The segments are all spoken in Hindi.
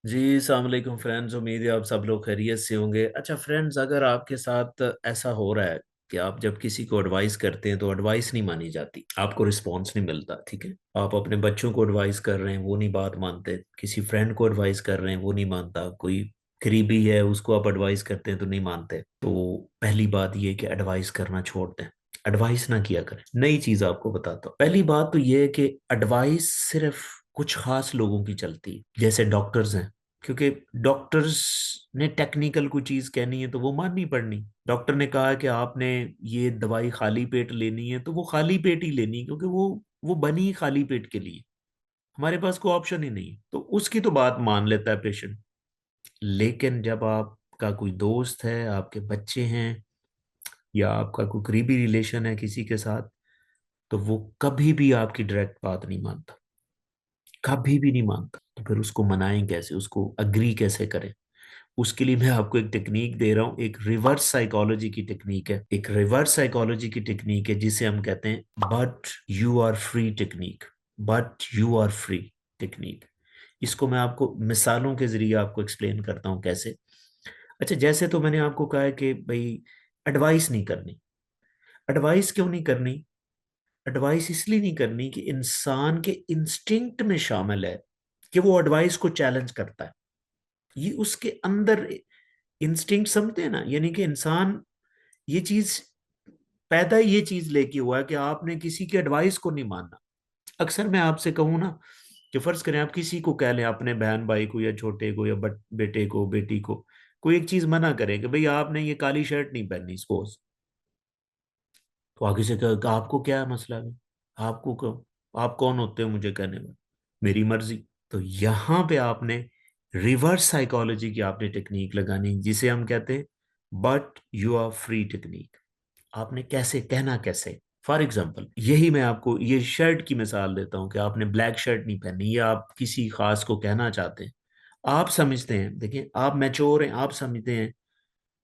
जी अस्सलाम वालेकुम फ्रेंड्स। उम्मीद है आप सब लोग खैरियत से होंगे। अच्छा फ्रेंड्स, अगर आपके साथ ऐसा हो रहा है कि आप जब किसी को एडवाइस करते हैं तो एडवाइस नहीं मानी जाती, आपको रिस्पॉन्स नहीं मिलता, ठीक है। आप अपने बच्चों को एडवाइस कर रहे हैं, वो नहीं बात मानते। किसी फ्रेंड को एडवाइस कर रहे हैं, वो नहीं मानता। कोई करीबी है, उसको आप एडवाइस करते हैं तो नहीं मानते। तो पहली बात ये है कि एडवाइस करना छोड़ दें। एडवाइस ना किया करें। नई चीज आपको बताता हूँ। पहली बात तो ये है कि एडवाइस सिर्फ कुछ खास लोगों की चलती है, जैसे डॉक्टर्स हैं। क्योंकि डॉक्टर्स ने टेक्निकल कोई चीज कहनी है तो वो माननी पड़नी। डॉक्टर ने कहा कि आपने ये दवाई खाली पेट लेनी है तो वो खाली पेट ही लेनी है, क्योंकि वो बनी ही खाली पेट के लिए। हमारे पास कोई ऑप्शन ही नहीं है, तो उसकी तो बात मान लेता है पेशेंट। लेकिन जब आपका कोई दोस्त है, आपके बच्चे हैं, या आपका कोई करीबी रिलेशन है किसी के साथ, तो वो कभी भी आपकी डायरेक्ट बात नहीं मानता। कभी भी नहीं मानता। तो फिर उसको मनाएं कैसे, उसको अग्री कैसे करें? उसके लिए मैं आपको एक टेक्निक दे रहा हूँ। एक रिवर्स साइकोलॉजी की टेक्निक है। एक रिवर्स साइकोलॉजी की टेक्निक है जिसे हम कहते हैं but you are free technique. But you are free technique. इसको मैं आपको मिसालों के जरिए आपको एक्सप्लेन करता हूँ कैसे। अच्छा, जैसे तो मैंने आपको कहा है कि भाई एडवाइस नहीं करनी। एडवाइस क्यों नहीं करनी? एडवाइस इसलिए नहीं करनी कि इंसान के इंस्टिंक्ट में शामिल है कि वो एडवाइस को चैलेंज करता है। ये उसके अंदर इंस्टिंक्ट, समझते हैं ना, यानी कि इंसान ये चीज पैदा ही ये चीज लेके हुआ है कि आपने किसी की एडवाइस को नहीं मानना। अक्सर मैं आपसे कहूँ ना कि फर्ज करें आप किसी को कह लें, अपने बहन भाई को या छोटे को या बेटे को बेटी को, कोई एक चीज मना करें कि भाई आपने ये काली शर्ट नहीं पहननी सपोज। तो आगे से कहा आपको क्या है मसला में? आपको क्यों? आप कौन होते हो मुझे कहने में? मेरी मर्जी। तो यहाँ पे आपने रिवर्स साइकोलॉजी की आपने टेक्निक लगानी, जिसे हम कहते हैं but you are free technique. आपने कैसे कहना, कैसे? फॉर एग्जाम्पल, यही मैं आपको ये शर्ट की मिसाल देता हूं कि आपने ब्लैक शर्ट नहीं पहनी, ये आप किसी खास को कहना चाहते हैं। आप समझते हैं, देखिए आप मैच्योर हैं, आप समझते हैं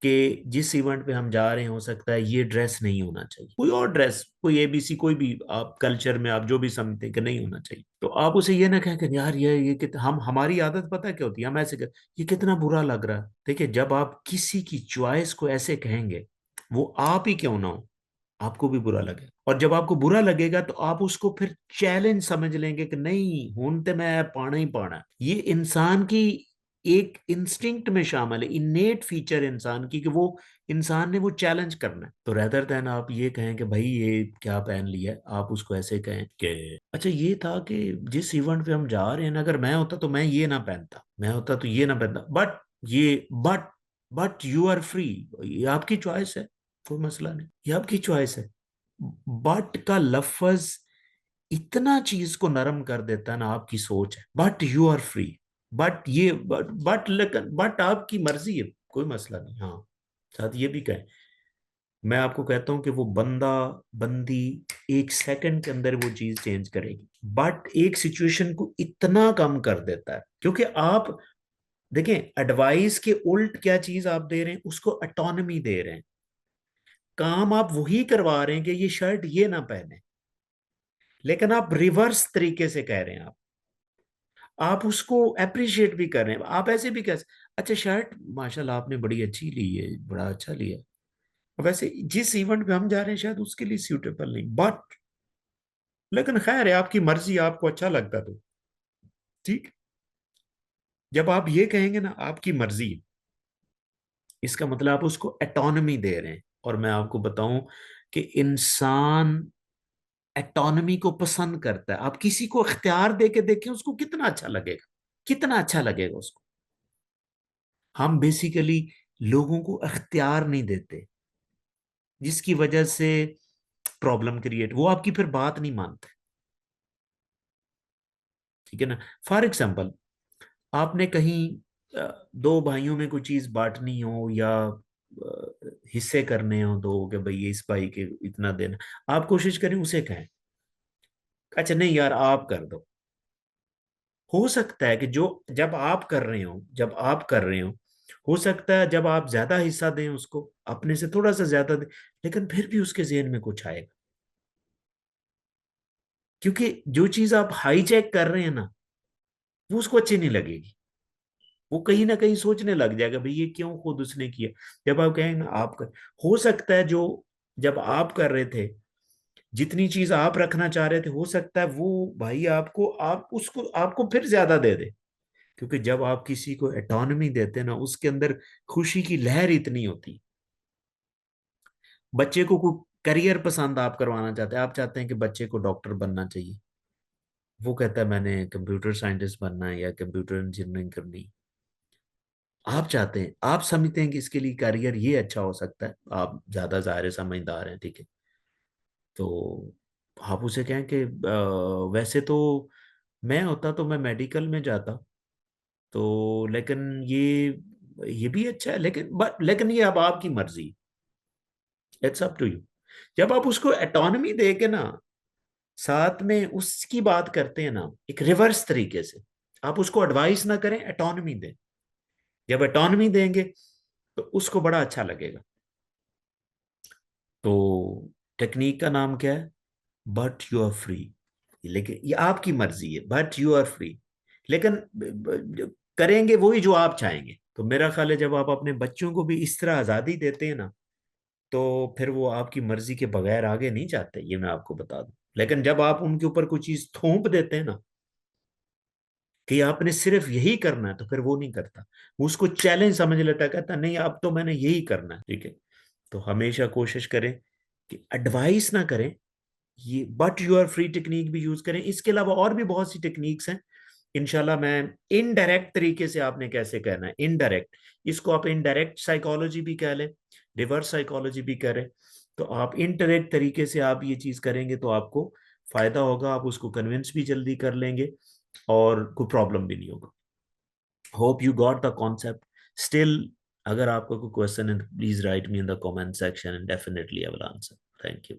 कि जिस इवेंट पे हम जा रहे हैं हो सकता है ये ड्रेस नहीं होना चाहिए, कोई और ड्रेस, कोई एबीसी, कोई भी आप कल्चर में आप जो भी समझते हैं कि नहीं होना चाहिए, तो आप उसे ये ना कहें कि यार ये हम हमारी आदत पता है क्या होती है, हम ऐसे ये कितना बुरा लग रहा है। देखिए, जब आप किसी की चॉइस को ऐसे कहेंगे, वो आप ही क्यों ना हो, आपको भी बुरा लगेगा। और जब आपको बुरा लगेगा तो आप उसको फिर चैलेंज समझ लेंगे कि नहीं, हूं तो मैं पाना ही पाना। ये इंसान की एक इंस्टिंक्ट में शामिल है, इनेट फीचर इंसान की, कि वो इंसान ने वो चैलेंज करना है। तो रेदर देन आप ये कहें कि भाई ये क्या पहन लिया है, आप उसको ऐसे कहें कि अच्छा ये था कि जिस इवेंट पे हम जा रहे हैं ना, अगर मैं होता तो मैं ये ना पहनता, मैं होता तो ये ना पहनता, बट यू आर फ्री। ये आपकी चॉइस है, कोई मसला नहीं, ये आपकी चॉइस है। बट का लफ्ज इतना चीज को नरम कर देता है ना, आपकी सोच है, but you are free. But लेकिन बट आपकी मर्जी है, कोई मसला नहीं। हाँ, साथ ये भी कहें, मैं आपको कहता हूं कि वो बंदा बंदी एक सेकंड के अंदर वो चीज चेंज करेगी। बट एक सिचुएशन को इतना कम कर देता है, क्योंकि आप देखें, एडवाइस के उल्ट क्या चीज आप दे रहे हैं, उसको ऑटोनॉमी दे रहे हैं। काम आप वही करवा रहे हैं कि ये शर्ट ये ना पहने, लेकिन आप रिवर्स तरीके से कह रहे हैं। आप उसको अप्रिशिएट भी कर रहे हैं, आप ऐसे भी कह, अच्छा शर्ट माशाल्लाह आपने बड़ी अच्छी ली है, बड़ा अच्छा लिया। वैसे जिस इवेंट पे हम जा रहे हैं शायद उसके लिए सूटेबल नहीं, बट लेकिन खैर है, आपकी मर्जी, आपको अच्छा लगता तो ठीक। जब आप ये कहेंगे ना आपकी मर्जी, इसका मतलब आप उसको एटोनमी दे रहे हैं। और मैं आपको बताऊं कि इंसान एटोनमी को पसंद करता है। आप किसी को इख्तियार दे के देखें, उसको कितना अच्छा लगेगा, कितना अच्छा लगेगा उसको। हम बेसिकली लोगों को इख्तियार नहीं देते, जिसकी वजह से प्रॉब्लम क्रिएट, वो आपकी फिर बात नहीं मानते, ठीक है ना। फॉर एग्जाम्पल, आपने कहीं दो भाइयों में कोई चीज बांटनी हो, या हिस्से करने हो दो, कि भाई ये इस भाई के इतना देना, आप कोशिश करें उसे कहें अच्छा नहीं यार आप कर दो। हो सकता है कि जो जब आप कर रहे हो, हो सकता है जब आप ज्यादा हिस्सा दें उसको, अपने से थोड़ा सा ज्यादा दें, लेकिन फिर भी उसके जेहन में कुछ आएगा। क्योंकि जो चीज आप हाईजैक कर रहे हैं ना, वो उसको अच्छी नहीं लगेगी। वो कहीं ना कहीं सोचने लग जाएगा भाई ये क्यों खुद उसने किया। जब आप कहेंगे ना आप कर, हो सकता है जो जब आप कर रहे थे, जितनी चीज आप रखना चाह रहे थे, हो सकता है वो भाई आपको, आप उसको आपको फिर ज्यादा दे दे। क्योंकि जब आप किसी को एटॉनमी देते हैं ना, उसके अंदर खुशी की लहर इतनी होती। बच्चे को कोई करियर पसंद आप करवाना चाहते हैं, आप चाहते हैं कि बच्चे को डॉक्टर बनना चाहिए, वो कहता है मैंने कंप्यूटर साइंटिस्ट बनना है या कंप्यूटर इंजीनियरिंग करनी है। आप चाहते हैं, आप समझते हैं कि इसके लिए करियर ये अच्छा हो सकता है, आप ज्यादा ज़ाहिर समझदार हैं, ठीक है। तो आप उसे कहें कि वैसे तो मैं होता तो मैं मेडिकल में जाता, तो लेकिन ये भी अच्छा है, लेकिन लेकिन ये अब आपकी मर्जी, इट्स अप टू यू। जब आप उसको एटॉनमी दे के ना, साथ में उसकी बात करते हैं ना एक रिवर्स तरीके से, आप उसको एडवाइस ना करें, एटॉनमी दें। जब एटॉनमी देंगे तो उसको बड़ा अच्छा लगेगा। तो टेक्निक का नाम क्या है? But you are free. लेकिन ये आपकी मर्जी है, बट यू आर फ्री। लेकिन करेंगे वही जो आप चाहेंगे। तो मेरा ख्याल है जब आप अपने बच्चों को भी इस तरह आजादी देते हैं ना, तो फिर वो आपकी मर्जी के बगैर आगे नहीं जाते, ये मैं आपको बता दूं। लेकिन जब आप उनके ऊपर कोई चीज थोप देते हैं ना कि आपने सिर्फ यही करना है, तो फिर वो नहीं करता। वो उसको चैलेंज समझ लेता है, कहता नहीं अब तो मैंने यही करना है, ठीक है। तो हमेशा कोशिश करें कि एडवाइस ना करें, ये but you are free technique भी यूज करें। इसके अलावा और भी बहुत सी टेक्निक्स हैं। इंशाल्लाह मैं इनडायरेक्ट तरीके से आपने कैसे कहना है, इनडायरेक्ट, इसको आप इनडायरेक्ट साइकोलॉजी भी कह लें, रिवर्स साइकोलॉजी भी करें। तो आप इनडायरेक्ट तरीके से आप ये चीज करेंगे तो आपको फायदा होगा, आप उसको कन्विंस भी जल्दी कर लेंगे और कोई प्रॉब्लम भी नहीं होगा। Hope you got the concept. Still अगर आपका कोई क्वेश्चन है please right me in the comment section and definitely I will answer. Thank you.